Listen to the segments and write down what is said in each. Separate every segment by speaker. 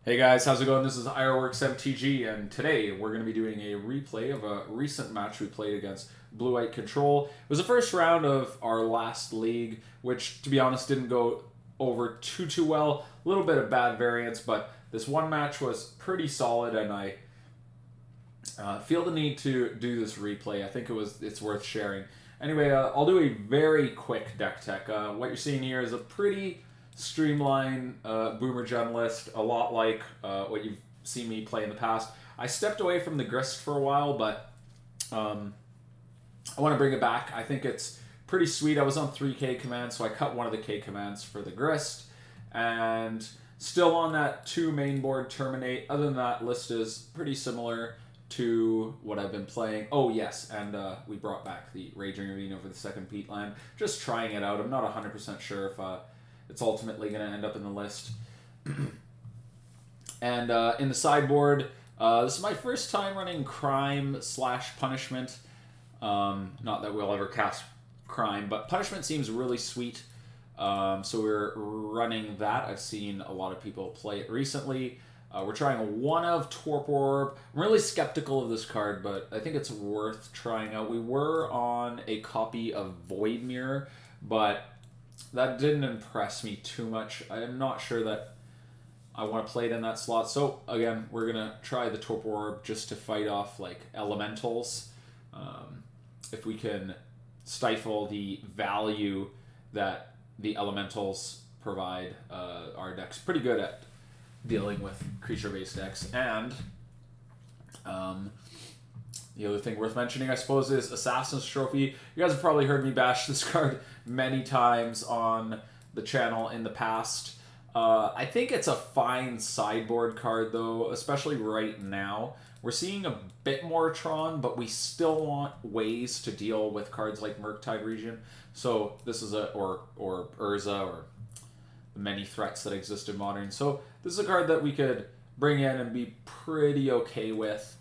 Speaker 1: Hey guys, how's it going? This is Ironworks MTG, and today we're going to be doing a replay of a recent match we played against Blue-White Control. It was the first round of our last league, which, to be honest, didn't go over too well. A little bit of bad variance, but this one match was pretty solid, and I feel the need to do this replay. I think it's worth sharing. Anyway, I'll do a very quick deck tech. What you're seeing here is a pretty streamline Boomer Gem list, a lot like what you've seen me play in the past. I stepped away from the Grist for a while, but I want to bring it back. I think it's pretty sweet. I was on 3K commands, so I cut one of the K commands for the Grist, and still on that 2 main board Terminate. Other than that, list is pretty similar to what I've been playing. Oh yes, and we brought back the Raging Ravine over the second Peatland. Just trying it out. I'm not 100% sure if it's ultimately going to end up in the list. And in the sideboard, this is my first time running Crime/Punishment. Not that we'll ever cast Crime, but Punishment seems really sweet. So we're running that. I've seen a lot of people play it recently. We're trying one of Torpor Orb. I'm really skeptical of this card, but I think it's worth trying out. We were on a copy of Void Mirror, but that didn't impress me too much. I'm not sure that I want to play it in that slot. So again, we're going to try the Torpor Orb just to fight off like elementals. If we can stifle the value that the elementals provide, our deck's pretty good at dealing with creature-based decks. And the other thing worth mentioning, I suppose, is Assassin's Trophy. You guys have probably heard me bash this card many times on the channel in the past. I think it's a fine sideboard card, though, especially right now. We're seeing a bit more Tron, but we still want ways to deal with cards like Murktide Region. So this is or Urza, or the many threats that exist in Modern. So this is a card that we could bring in and be pretty okay with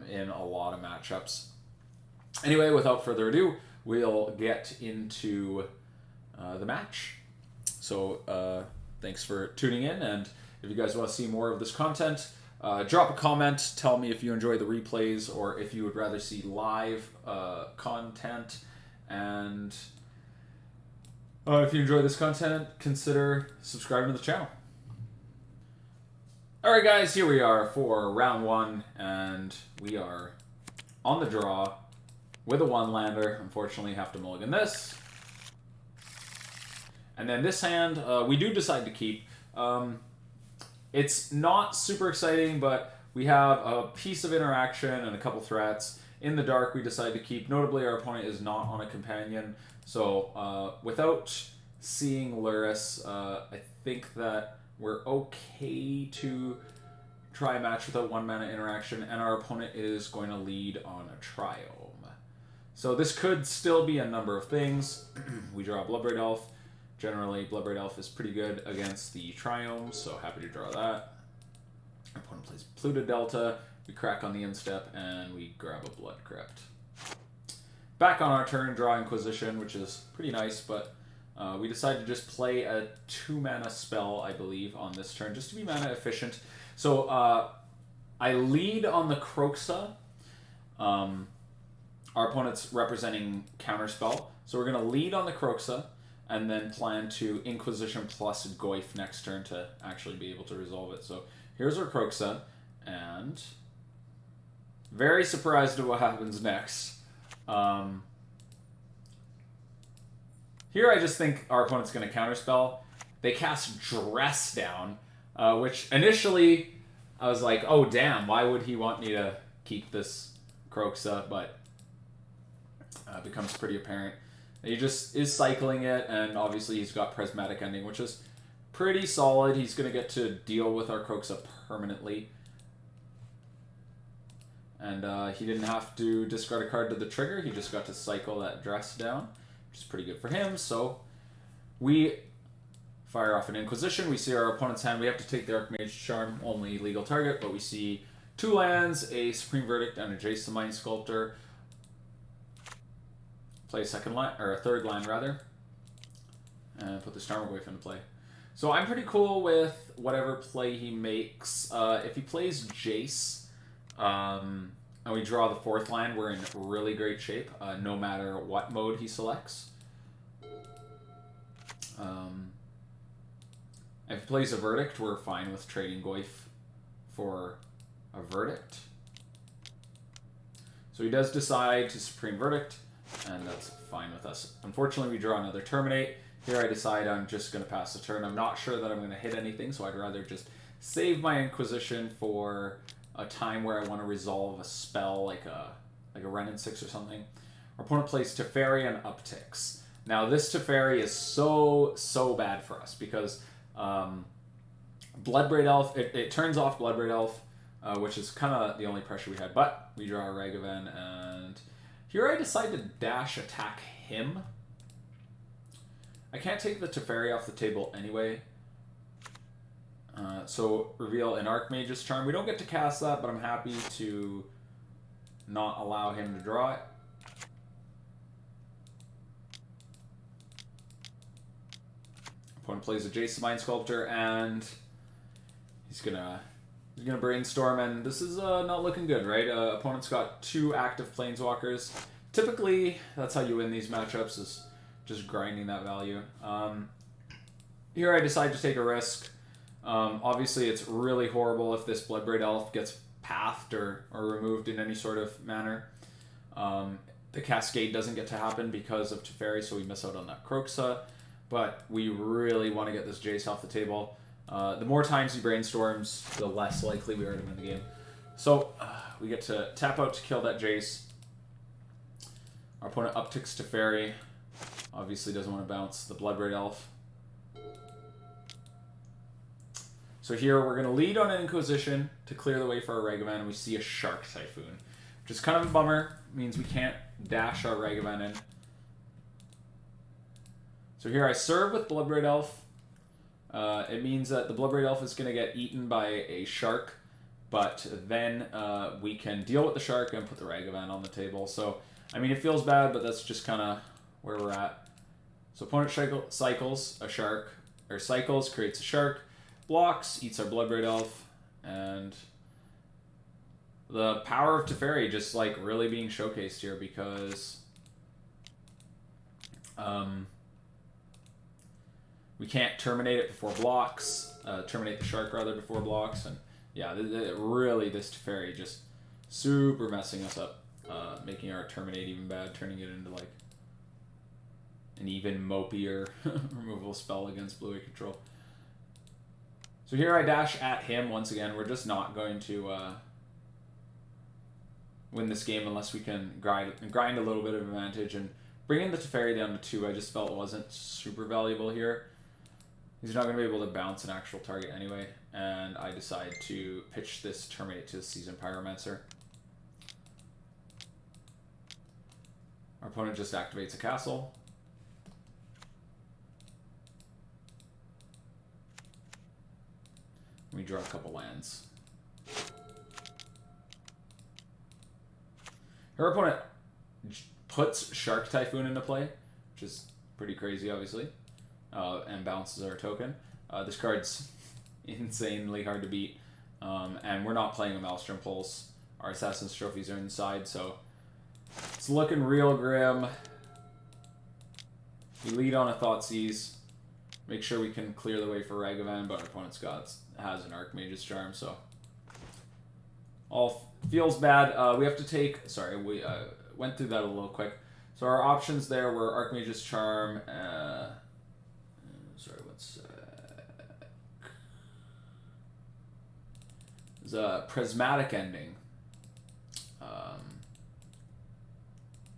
Speaker 1: in a lot of matchups. Anyway, without further ado, we'll get into the match. So thanks for tuning in, and if you guys want to see more of this content, drop a comment. Tell me if you enjoy the replays or if you would rather see live content. And if you enjoy this content, consider subscribing to the channel. Alright guys, here we are for round 1, and we are on the draw with a 1-lander. Unfortunately, have to mulligan this. And then this hand, we do decide to keep. It's not super exciting, but we have a piece of interaction and a couple threats. In the dark, we decide to keep. Notably, our opponent is not on a companion. So without seeing Luris, I think that we're okay to try a match without 1 mana interaction, and our opponent is going to lead on a Triome. So this could still be a number of things. We draw Bloodbraid Elf. Generally, Bloodbraid Elf is pretty good against the Triomes, so happy to draw that. Our opponent plays Pluto Delta. We crack on the instep, and we grab a Blood Crypt. Back on our turn, draw Inquisition, which is pretty nice, but we decided to just play a 2-mana spell, I believe, on this turn, just to be mana efficient. So I lead on the Kroxa. Our opponent's representing Counterspell. So we're going to lead on the Kroxa, and then plan to Inquisition plus Goyf next turn to actually be able to resolve it. So here's our Kroxa, and very surprised at what happens next. Here I just think our opponent's going to counterspell. They cast Dress Down, which initially I was like, oh damn, why would he want me to keep this Kroxa? But it becomes pretty apparent. He just is cycling it, and obviously he's got Prismatic Ending, which is pretty solid. He's going to get to deal with our Kroxa permanently. And he didn't have to discard a card to the trigger. He just got to cycle that Dress Down, which is pretty good for him. So we fire off an Inquisition. We see our opponent's hand. We have to take the Archmage Charm, only legal target, but we see 2 lands, a Supreme Verdict, and a Jace the Mind Sculptor. Play a second land, or a third land rather, and put the Tarmogoyf into play. So I'm pretty cool with whatever play he makes. If he plays Jace, and we draw the 4th land, we're in really great shape, no matter what mode he selects. If he plays a Verdict, we're fine with trading Goyf for a Verdict. So he does decide to Supreme Verdict, and that's fine with us. Unfortunately, we draw another Terminate. Here I decide I'm just going to pass the turn. I'm not sure that I'm going to hit anything, so I'd rather just save my Inquisition for a time where I want to resolve a spell like a Wrenn and Six or something. Our opponent plays Teferi and upticks. Now this Teferi is so bad for us because Bloodbraid Elf, it turns off Bloodbraid Elf, which is kind of the only pressure we had, but we draw a Ragavan, and here I decide to dash attack him. I can't take the Teferi off the table anyway. So reveal an Archmage's Charm. We don't get to cast that, but I'm happy to not allow him to draw it. Opponent plays a Jace Mind Sculptor, and he's gonna brainstorm, and this is not looking good, right? Opponent's got 2 active Planeswalkers. Typically, that's how you win these matchups, is just grinding that value. Here I decide to take a risk. Obviously, it's really horrible if this Bloodbraid Elf gets pathed or removed in any sort of manner. The Cascade doesn't get to happen because of Teferi, so we miss out on that Kroxa. But we really want to get this Jace off the table. The more times he brainstorms, the less likely we are to win the game. So we get to tap out to kill that Jace. Our opponent upticks Teferi. Obviously doesn't want to bounce the Bloodbraid Elf. So here we're going to lead on an Inquisition to clear the way for our Ragavan, and we see a Shark Typhoon, which is kind of a bummer. It means we can't dash our Ragavan in. So here I serve with Bloodbraid Elf. It means that the Bloodbraid Elf is going to get eaten by a shark, but then we can deal with the shark and put the Ragavan on the table. So, I mean, it feels bad, but that's just kind of where we're at. So opponent cycles a shark, or cycles, creates a shark, blocks, eats our Bloodbraid Elf, and the power of Teferi just like really being showcased here because we can't terminate it before blocks, terminate the shark rather before blocks, and yeah, really this Teferi just super messing us up, making our terminate even bad, turning it into like an even mopier removal spell against blue-white control. So here I dash at him once again. We're just not going to win this game unless we can grind a little bit of advantage, and bringing the Teferi down to 2 I just felt wasn't super valuable here. He's not going to be able to bounce an actual target anyway, and I decide to pitch this Terminate to the Seasoned Pyromancer. Our opponent just activates a castle. We draw a couple lands. Her opponent puts Shark Typhoon into play, which is pretty crazy, obviously, and bounces our token. This card's insanely hard to beat, and we're not playing a Maelstrom Pulse. Our Assassin's Trophies are inside, so it's looking real grim. We lead on a Thoughtseize. Make sure we can clear the way for Ragavan, but our opponent's has an Archmage's Charm, so all feels bad. We have to take... Sorry, we went through that a little quick. So our options there were Archmage's Charm... sorry, what's... There's a Prismatic Ending.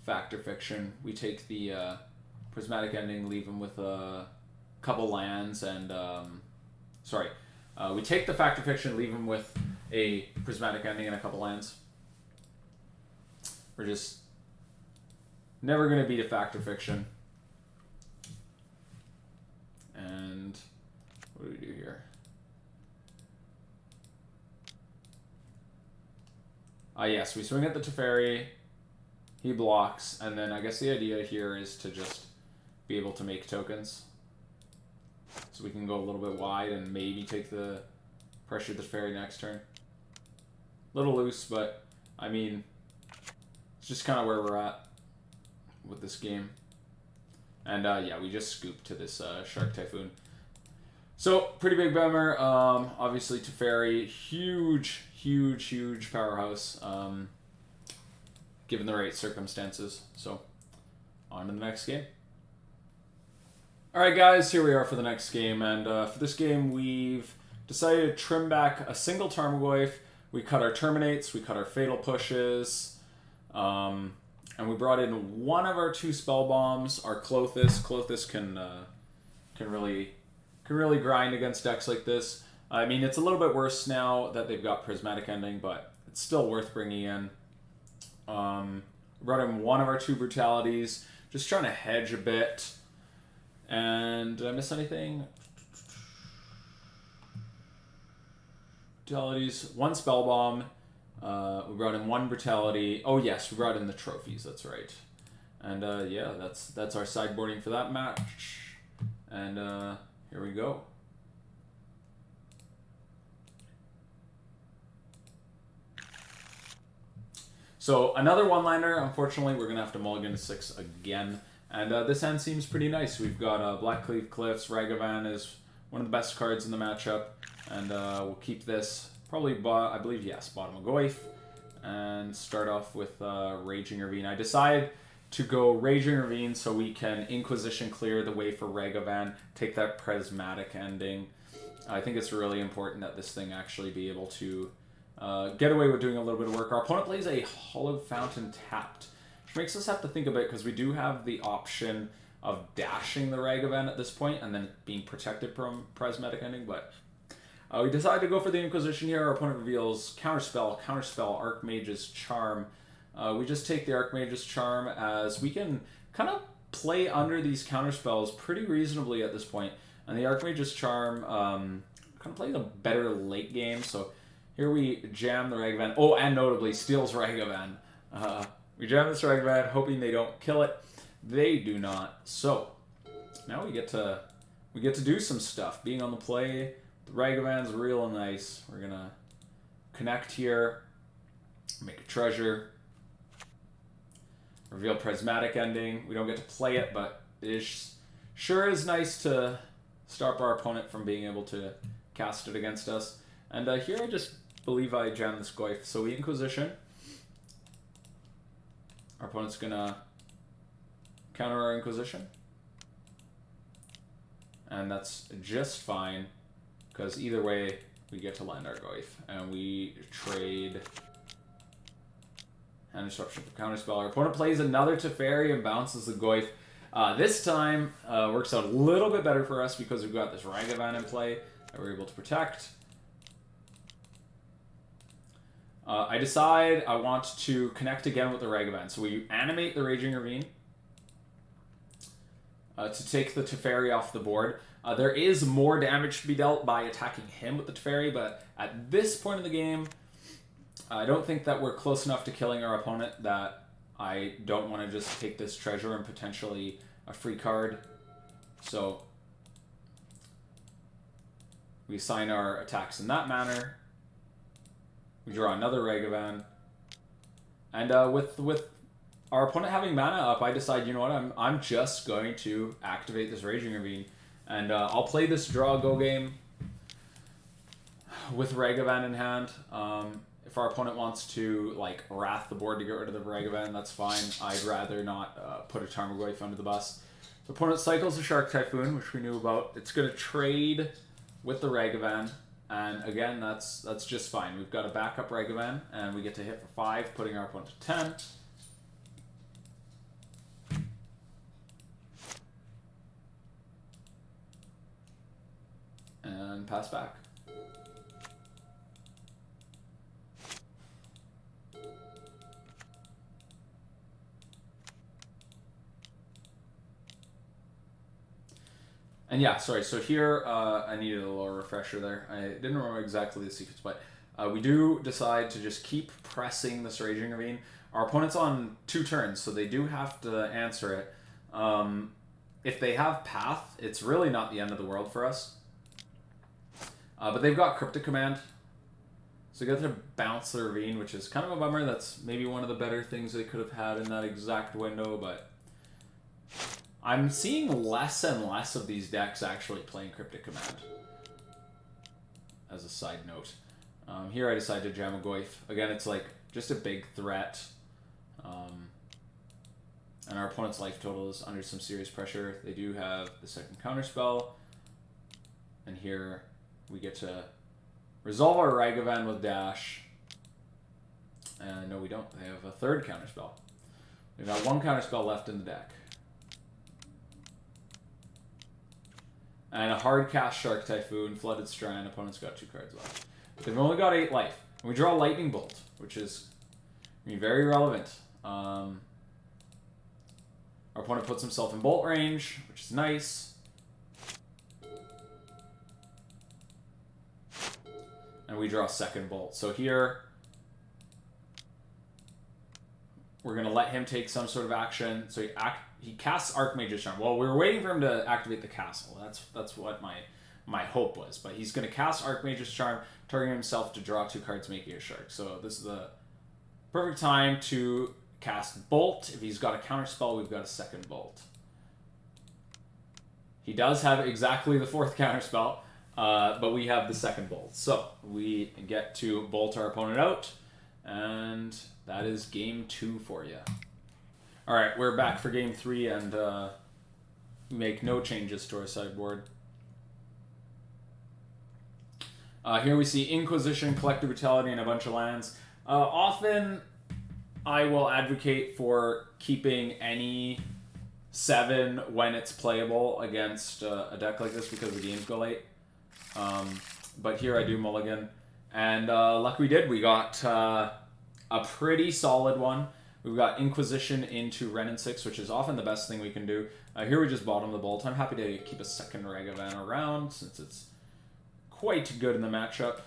Speaker 1: Factor Fiction. We take the Prismatic Ending, leave him with a couple lands, and... we take the Factor Fiction, leave him with a Prismatic Ending and a couple lands. We're just never going to beat a Factor Fiction. And what do we do here? Yes, we swing at the Teferi. He blocks, and then I guess the idea here is to just be able to make tokens. so we can go a little bit wide and maybe take the pressure of the Teferi next turn. A little loose, but I mean, it's just kind of where we're at with this game. And yeah, we just scooped to this Shark Typhoon. So, pretty big bummer. Obviously, Teferi, huge powerhouse, given the right circumstances. So, on to the next game. Alright guys, here we are for the next game, and for this game we've decided to trim back a single Tarmogoyf. We cut our Terminates, we cut our Fatal Pushes, and we brought in one of our 2 Spellbombs, our Klothys. Klothys can really grind against decks like this. I mean, it's a little bit worse now that they've got Prismatic Ending, but it's still worth bringing in. Brought in one of our 2 Brutalities, just trying to hedge a bit. And did I miss anything? Brutalities, 1 Spellbomb. We brought in 1 Brutality. Oh yes, we brought in the trophies, that's right. And yeah, that's our sideboarding for that match. And here we go. So another one-liner. Unfortunately, we're going to have to mulligan to 6 again. And this hand seems pretty nice. We've got Blackcleave Cliffs. Ragavan is one of the best cards in the matchup. And we'll keep this probably, I believe, yes, bottom of Goyf. And start off with Raging Ravine. I decided to go Raging Ravine so we can Inquisition clear the way for Ragavan, take that Prismatic Ending. I think it's really important that this thing actually be able to get away with doing a little bit of work. Our opponent plays a Hallowed Fountain tapped, which makes us have to think about it because we do have the option of dashing the Ragavan at this point and then being protected from Prismatic Ending, but we decided to go for the Inquisition here. Our opponent reveals Counterspell, Archmage's Charm. We just take the Archmage's Charm as we can kind of play under these counterspells pretty reasonably at this point. And the Archmage's Charm kind of plays a better late game. So here we jam the Ragavan. Oh, and notably steals Ragavan. We jam this Ragavan, hoping they don't kill it. They do not. So now we get to do some stuff. Being on the play, the Ragavan's real nice. We're gonna connect here, make a treasure, reveal Prismatic Ending. We don't get to play it, but it sure is nice to stop our opponent from being able to cast it against us. And here I just believe I jam this Goyf. So we Inquisition. Our opponent's gonna counter our Inquisition. And that's just fine, because either way, we get to land our Goyf. And we trade Hand Disruption for Counterspell. Our opponent plays another Teferi and bounces the Goyf. This time, works out a little bit better for us because we've got this Ragavan in play that we're able to protect. I decide I want to connect again with the Ragavan. So we animate the Raging Ravine to take the Teferi off the board. There is more damage to be dealt by attacking him with the Teferi, but at this point in the game, I don't think that we're close enough to killing our opponent that I don't want to just take this treasure and potentially a free card. So we assign our attacks in that manner. We draw another Ragavan. And with our opponent having mana up, I decide, you know what, I'm just going to activate this Raging Ravine. And I'll play this draw-go game with Ragavan in hand. If our opponent wants to like Wrath the board to get rid of the Ragavan, that's fine. I'd rather not put a Tarmogoyf under the bus. So opponent cycles the Shark Typhoon, which we knew about. It's going to trade with the Ragavan. And again, that's just fine. We've got a backup Ragavan, and we get to hit for 5, putting our opponent to 10. And pass back. And yeah, sorry, so here I needed a little refresher there. I didn't remember exactly the sequence, but we do decide to just keep pressing this Raging Ravine. Our opponent's on 2 turns, so they do have to answer it. if they have Path, it's really not the end of the world for us. But they've got Cryptic Command. So they get to bounce the Ravine, which is kind of a bummer. That's maybe one of the better things they could have had in that exact window, but I'm seeing less and less of these decks actually playing Cryptic Command. As a side note. Here I decided to Tarmogoyf. Again, it's like just a big threat. And our opponent's life total is under some serious pressure. They do have the second counterspell. And here we get to resolve our Ragavan with Dash. And no, we don't. They have a third counterspell. We've got one counterspell left in the deck. And a hard cast Shark Typhoon, Flooded Strand. Opponent's got 2 cards left. But they've only got 8 life. And we draw Lightning Bolt, which is very relevant. Our opponent puts himself in bolt range, which is nice. And we draw second bolt. So here, we're going to let him take some sort of action. So he casts Archmage's Charm. Well, we were waiting for him to activate the castle. That's what my hope was. But he's going to cast Archmage's Charm, targeting himself to draw 2 cards, making a shark. So this is the perfect time to cast Bolt. If he's got a counterspell, we've got a second Bolt. He does have exactly the 4th counterspell, but we have the second Bolt. So we get to bolt our opponent out, and that is game 2 for you. All right, we're back for game 3, and make no changes to our sideboard. Here we see Inquisition, Collective Brutality, and a bunch of lands. Often, I will advocate for keeping any 7 when it's playable against a deck like this because the games go late. But here I do mulligan. And luck we did. We got a pretty solid one. We've got Inquisition into Wrenn and Six, which is often the best thing we can do. Here we just bottom the bolt. I'm happy to keep a second Ragavan around since it's quite good in the matchup.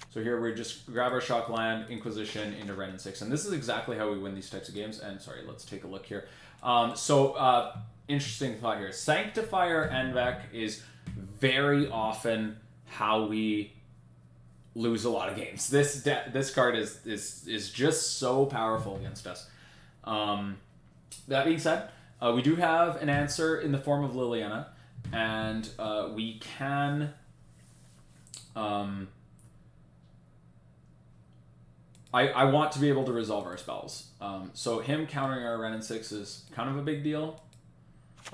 Speaker 1: So here we just grab our shock land, Inquisition into Wrenn and Six. And this is exactly how we win these types of games. And sorry, let's take a look here. Interesting thought here. Sanctifier Envec is very often how we lose a lot of games. This card is just so powerful against us. That being said, we do have an answer in the form of Liliana, and we can I want to be able to resolve our spells. So him countering our Wrenn and Six is kind of a big deal,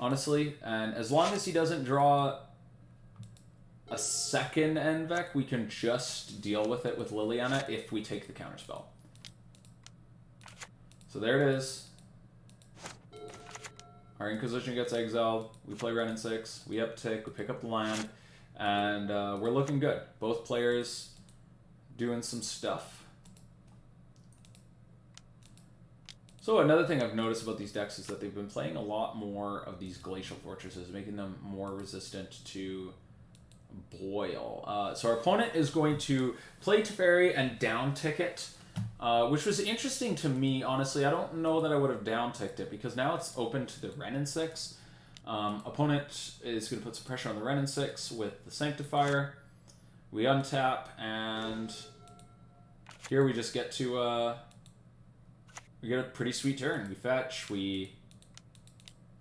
Speaker 1: honestly. And as long as he doesn't draw a second Envec, we can just deal with it with Liliana if we take the counterspell. So there it is. Our Inquisition gets exiled. We play Wrenn and Six. We uptick. We pick up the land. And we're looking good. Both players doing some stuff. So another thing I've noticed about these decks is that they've been playing a lot more of these Glacial Fortresses, making them more resistant to boil. So our opponent is going to play Teferi and down tick it, which was interesting to me, honestly. I don't know that I would have down ticked it because now it's open to the Wrenn and Six. Opponent is going to put some pressure on the Wrenn and Six with the Sanctifier. We untap, and here we just get to we get a pretty sweet turn. We fetch, we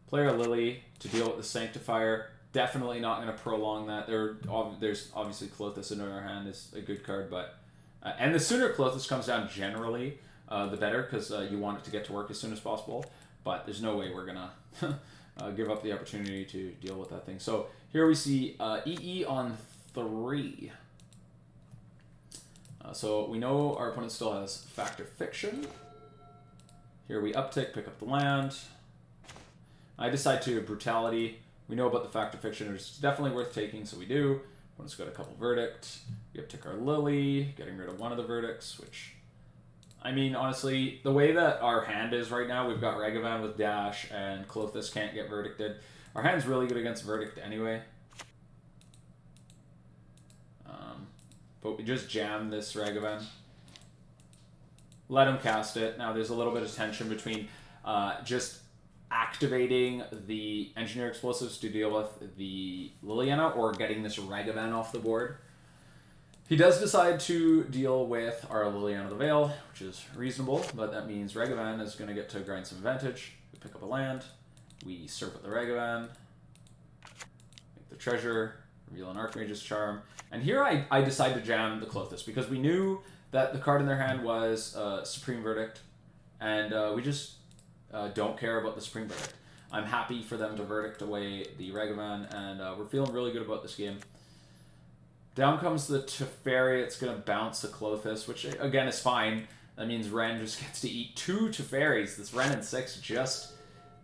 Speaker 1: play our Lily to deal with the Sanctifier. Definitely not going to prolong that. There's obviously Klothys in our hand is a good card, but and the sooner Klothys comes down generally, the better, because you want it to get to work as soon as possible. But there's no way we're gonna give up the opportunity to deal with that thing. So here we see EE on 3. So we know our opponent still has Fact or Fiction. Here we uptick, pick up the land. I decide to Brutality. We know about the Fact or Fiction. It's definitely worth taking, so we do. Opponent's got a couple Verdict. We uptick our Lily, getting rid of one of the Verdicts, which, I mean, honestly, the way that our hand is right now, we've got Ragavan with Dash, and Klothys can't get Verdicted. Our hand's really good against Verdict anyway. But we just jam this Ragavan. Let him cast it. Now there's a little bit of tension between just activating the Engineer Explosives to deal with the Liliana or getting this Ragavan off the board. He does decide to deal with our Liliana the Veil, which is reasonable, but that means Ragavan is going to get to grind some advantage. We pick up a land, we serve with the Ragavan, make the treasure, reveal an Archmage's Charm, and here I decide to jam the Klothys because we knew that the card in their hand was Supreme Verdict, and we just don't care about the Supreme Verdict. I'm happy for them to verdict away the Ragavan, and we're feeling really good about this game. Down comes the Teferi. It's going to bounce the Klothys, which, again, is fine. That means Wrenn just gets to eat 2 Teferis. This Wrenn and Six just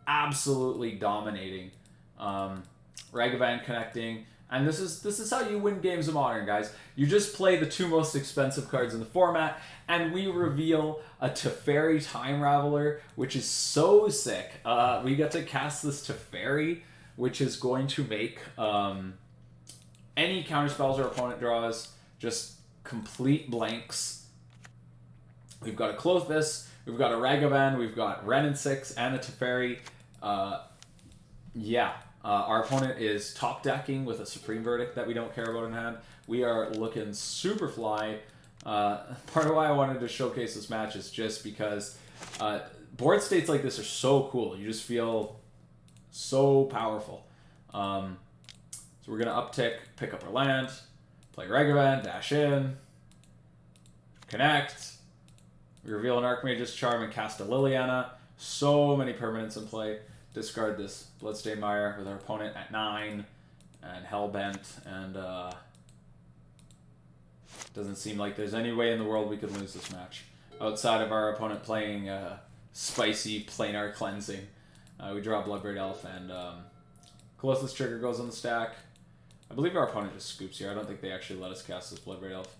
Speaker 1: absolutely dominating. Ragavan connecting. And this is how you win games of Modern, guys. You just play the 2 most expensive cards in the format, and we reveal a Teferi Time Raveler, which is so sick. We get to cast this Teferi, which is going to make... any counterspells our opponent draws, just complete blanks. We've got a Klothys, we've got a Ragavan, we've got Wrenn and Six, and a Teferi. Our opponent is top decking with a Supreme Verdict that we don't care about in hand. We are looking super fly. Part of why I wanted to showcase this match is just because board states like this are so cool. You just feel so powerful. So we're going to uptick, pick up our land, play Ragavan, dash in, connect, we reveal an Archmage's Charm and cast a Liliana. So many permanents in play. Discard this Bloodstained Mire with our opponent at 9 and Hellbent, and doesn't seem like there's any way in the world we could lose this match outside of our opponent playing spicy planar cleansing. We draw Bloodbraid Elf, and Colossus Trigger goes on the stack. I believe our opponent just scoops here. I don't think they actually let us cast this Bloodbraid Elf.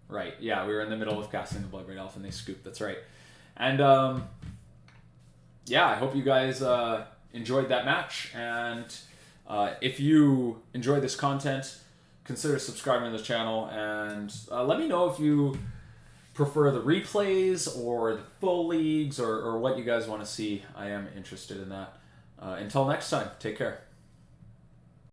Speaker 1: Right, yeah, we were in the middle of casting the Bloodbraid Elf and they scooped, that's right. And, yeah, I hope you guys enjoyed that match. And if you enjoyed this content, consider subscribing to the channel. And let me know if you prefer the replays or the full leagues or what you guys want to see. I am interested in that. Until next time, take care.